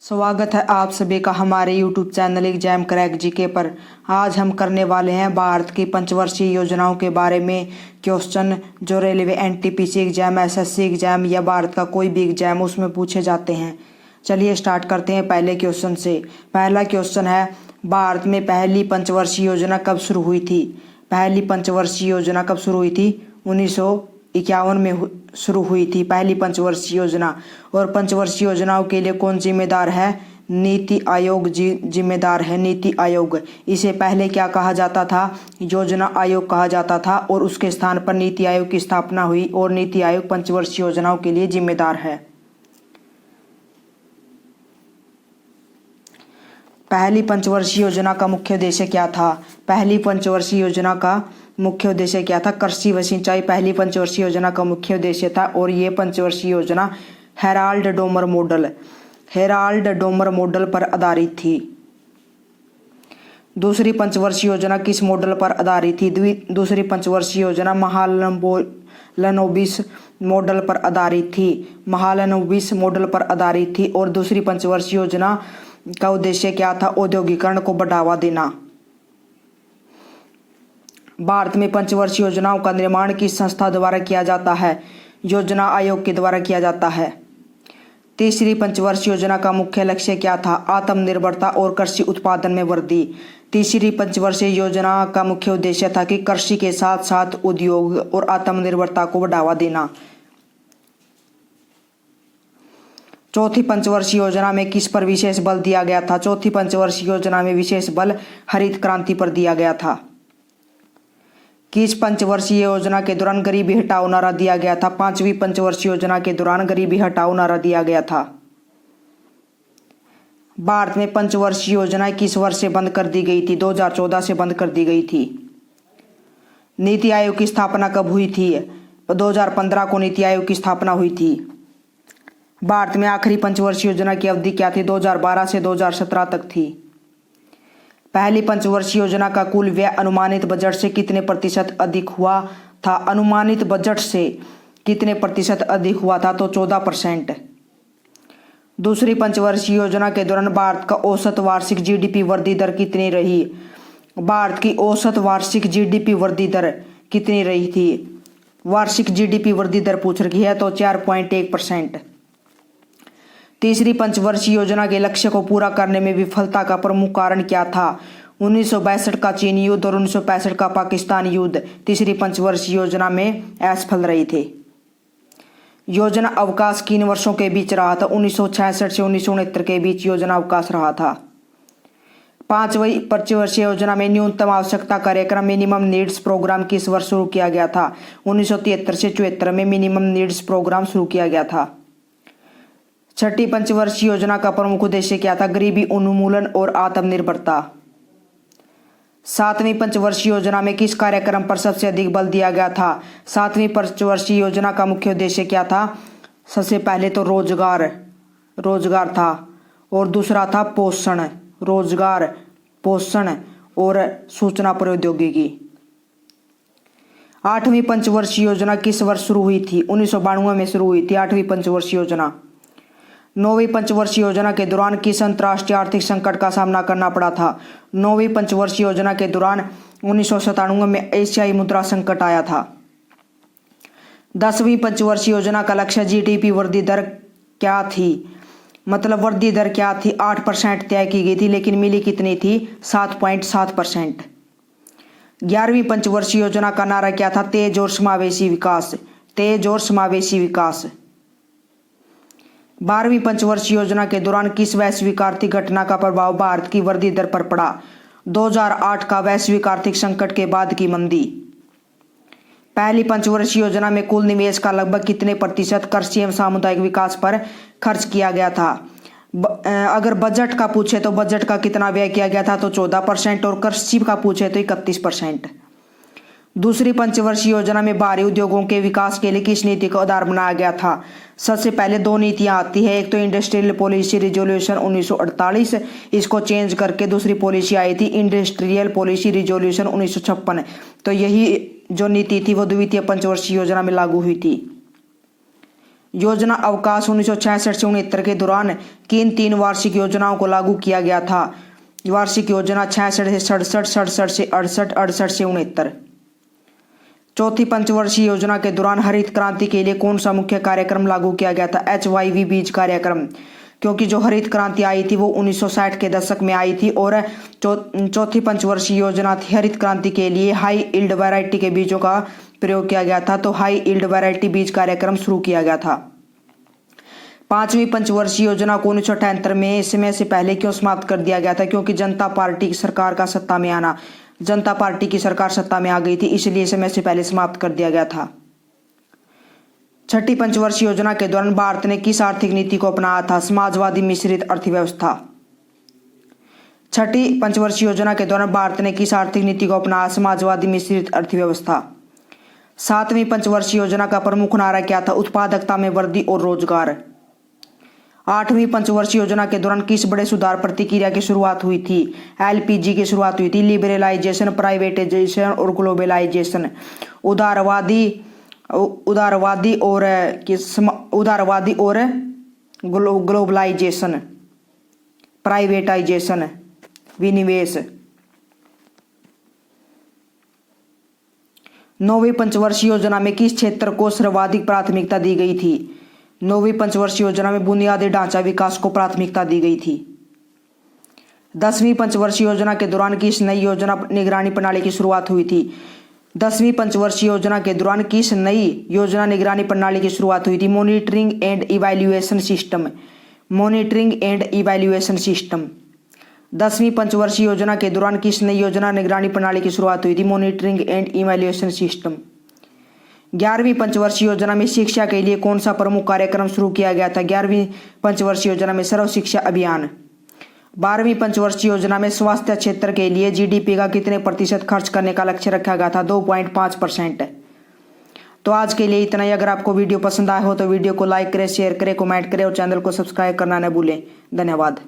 स्वागत है आप सभी का हमारे YouTube channel exam crack GK पर। आज हम करने वाले हैं भारत की पंचवर्षीय योजनाओं के बारे में क्वेश्चन जो railway NTPC exam, SSC exam या भारत का कोई भी एग्जाम उसमें पूछे जाते हैं। चलिए स्टार्ट करते हैं पहले क्वेश्चन से। पहला क्वेश्चन है, भारत में पहली पंचवर्षीय योजना कब शुरू हुई थी? पहली पंचवर्षीय योजना कब शुरू हुई थी? 1951 में शुरू हुई थी पहली पंचवर्षीय योजना। और पंचवर्षीय योजनाओं के लिए कौन जिम्मेदार है? नीति आयोग जिम्मेदार है, नीति आयोग। इसे पहले क्या कहा जाता था? योजना आयोग कहा जाता था और उसके स्थान पर नीति आयोग की स्थापना हुई और नीति आयोग पंचवर्षीय योजनाओं के लिए जिम्मेदार है। पहली पंचवर्षीय योजना का मुख्य उद्देश्य क्या था? पहली पंचवर्षीय योजना का मुख्य उद्देश्य क्या था? कृषि व सिंचाई पहली पंचवर्षीय योजना का मुख्य उद्देश्य था और ये पंचवर्षीय योजना हेराल्ड डोमर मॉडल पर आधारित थी। दूसरी पंचवर्षीय योजना किस मॉडल पर आधारित थी? दूसरी पंचवर्षीय योजना महालनोबिस मॉडल पर आधारित थी। महालनोबिस मॉडल पर आधारित थी। और दूसरी पंचवर्षीय योजना का उद्देश्य क्या था? औद्योगिकरण को बढ़ावा देना। भारत में पंचवर्षीय योजनाओं का निर्माण किस संस्था द्वारा किया जाता है? योजना आयोग के द्वारा किया जाता है। तीसरी पंचवर्षीय योजना का मुख्य लक्ष्य क्या था? आत्मनिर्भरता और कृषि उत्पादन में वृद्धि। तीसरी पंचवर्षीय योजना का मुख्य उद्देश्य था कि कृषि के साथ साथ उद्योग और आत्मनिर्भरता को बढ़ावा देना। चौथी पंचवर्षीय योजना में किस पर विशेष बल दिया गया था? चौथी पंचवर्षीय योजना में विशेष बल हरित क्रांति पर दिया गया था। किस पंचवर्षीय योजना के दौरान गरीबी हटाओ नारा दिया गया था? पांचवी पंचवर्षीय योजना के दौरान गरीबी हटाओ नारा दिया गया था। भारत में पंचवर्षीय योजना किस वर्ष से बंद कर दी गई थी? 2014 से बंद कर दी गई थी। नीति आयोग की स्थापना कब हुई थी? 2015 को नीति आयोग की स्थापना हुई थी। भारत में आखिरी पंचवर्षीय योजना की अवधि क्या थी? 2012 से 2017 तक थी। पहली पंचवर्षीय योजना का कुल व्यय अनुमानित बजट से कितने प्रतिशत अधिक हुआ था? अनुमानित बजट से कितने प्रतिशत अधिक हुआ था? तो 14%। दूसरी पंचवर्षीय योजना के दौरान भारत का औसत वार्षिक जीडीपी वृद्धि दर कितनी रही? भारत की औसत वार्षिक जीडीपी वृद्धि दर कितनी रही थी? वार्षिक जीडीपी वृद्धि दर पूछ रही है तो 4.1%। तीसरी पंचवर्षीय योजना के लक्ष्य को पूरा करने में विफलता का प्रमुख कारण क्या था? 1962 का चीन युद्ध और 1965 का पाकिस्तान युद्ध तीसरी पंचवर्षीय योजना में असफल रहे थे। योजना अवकाश किन वर्षों के बीच रहा था? 1966 से 1969 के बीच योजना अवकाश रहा था। पांचवी पंचवर्षीय योजना में न्यूनतम आवश्यकता कार्यक्रम मिनिमम नीड्स प्रोग्राम किस वर्ष शुरू किया गया था? 1973 से 74 में मिनिमम नीड्स प्रोग्राम शुरू किया गया था। छठी पंचवर्षीय योजना का प्रमुख उद्देश्य क्या था? गरीबी उन्मूलन और आत्मनिर्भरता। सातवीं पंचवर्षीय योजना में किस कार्यक्रम पर सबसे अधिक बल दिया गया था? सातवीं पंचवर्षीय योजना का मुख्य उद्देश्य क्या था? सबसे पहले तो रोजगार था और दूसरा था पोषण और सूचना प्रौद्योगिकी। आठवीं पंचवर्षीय योजना किस वर्ष शुरू हुई थी? 1992 में शुरू हुई थी आठवीं पंचवर्षीय योजना। नौवीं पंचवर्षीय योजना के दौरान किस अंतर्राष्ट्रीय आर्थिक संकट का सामना करना पड़ा था? नौवीं पंचवर्षीय योजना के दौरान 1997 में एशियाई मुद्रा संकट आया था। 10वीं पंचवर्षीय योजना का लक्ष्य जीडीपी वृद्धि दर क्या थी? मतलब वृद्धि दर क्या थी? 8% तय की गई थी लेकिन मिली कितनी थी? 7.7%। 11वीं पंचवर्षीय योजना का नारा क्या था? तेज और समावेशी विकास। 12वीं पंचवर्षीय योजना के दौरान किस वैश्विक आर्थिक घटना का प्रभाव भारत की वृद्धि दर पर पड़ा? 2008 का वैश्विक आर्थिक संकट के बाद की मंदी। पहली पंचवर्षीय योजना में कुल निवेश का लगभग कितने प्रतिशत कृषि एवं सामुदायिक विकास पर खर्च किया गया था? अगर बजट का पूछे तो बजट का कितना व्यय किया गया था? तो 14% और कृषि का पूछे तो 31%। दूसरी पंचवर्षीय योजना में बाहरी उद्योगों के विकास के लिए किस नीति को आधार बनाया गया था? सबसे पहले दो नीतियां आती है, एक तो इंडस्ट्रियल पॉलिसी रिजोल्यूशन 1948, इसको चेंज करके दूसरी पॉलिसी आई थी इंडस्ट्रियल पॉलिसी रिजोल्यूशन 1956। तो यही जो नीति थी वो द्वितीय पंचवर्षीय योजना में लागू हुई थी। योजना अवकाश 1966 से 69 के दौरान किन 3 वार्षिक योजनाओं को लागू किया गया था? वार्षिक योजना 66 से 67, 67 से 68, 68 से 69। चौथी पंचवर्षीय योजना के दौरान हरित क्रांति के लिए कौन सा मुख्य कार्यक्रम लागू किया गया था? HYV बीज कार्यक्रम, क्योंकि जो हरित क्रांति आई थी वो 1960 के दशक में आई थी और चौथी पंचवर्षीय योजना थी हरित क्रांति के लिए हाई इल्ड वैरायटी के बीजों का प्रयोग किया गया था, तो हाई इल्ड वैरायटी बीज कार्यक्रम शुरू किया गया था। पांचवी पंचवर्षीय योजना को 1978 में समय से पहले क्यों समाप्त कर दिया गया था? क्योंकि जनता पार्टी की सरकार का सत्ता में आना, जनता पार्टी की सरकार सत्ता में आ गई थी, इसलिए समय से पहले समाप्त कर दिया गया था। छठी पंचवर्षीय योजना के दौरान भारत ने किस आर्थिक नीति को अपनाया था? समाजवादी मिश्रित अर्थव्यवस्था। छठी पंचवर्षीय योजना के दौरान भारत ने किस आर्थिक नीति को अपनाया? समाजवादी मिश्रित अर्थव्यवस्था। सातवीं पंचवर्षीय योजना का प्रमुख नारा क्या था? उत्पादकता में वृद्धि और रोजगार। आठवीं पंचवर्षीय योजना के दौरान किस बड़े सुधार प्रक्रिया की शुरुआत हुई थी? LPG की शुरुआत हुई थी। लिबरलाइजेशन, प्राइवेटाइजेशन और ग्लोबलाइजेशन। उदारवादी और ग्लोबलाइजेशन, प्राइवेटाइजेशन, विनिवेश। नौवीं पंचवर्षीय योजना में किस क्षेत्र को सर्वाधिक प्राथमिकता दी गई थी? नौवीं पंचवर्षीय योजना में बुनियादी ढांचा विकास को प्राथमिकता दी गई थी। 10वीं पंचवर्षीय योजना के दौरान किस नई योजना निगरानी प्रणाली की शुरुआत हुई थी? 10वीं पंचवर्षीय योजना के दौरान किस नई योजना निगरानी प्रणाली की शुरुआत हुई थी? Monitoring and evaluation system. Monitoring and evaluation system. 10वीं पंचवर्षीय योजना के दौरान किस नई योजना निगरानी प्रणाली की शुरुआत हुई थी? Monitoring and evaluation system. 11वीं पंचवर्षीय योजना में शिक्षा के लिए कौन सा प्रमुख कार्यक्रम शुरू किया गया था? 11वीं पंचवर्षीय योजना में सर्व शिक्षा अभियान। 12वीं पंचवर्षीय योजना में स्वास्थ्य क्षेत्र के लिए GDP का कितने प्रतिशत खर्च करने का लक्ष्य रखा गया था? 2.5%। तो आज के लिए इतना ही। अगर आपको वीडियो पसंद आया हो तो वीडियो को लाइक करें, शेयर करें, कमेंट करें और चैनल को सब्सक्राइब करना न भूलें। धन्यवाद।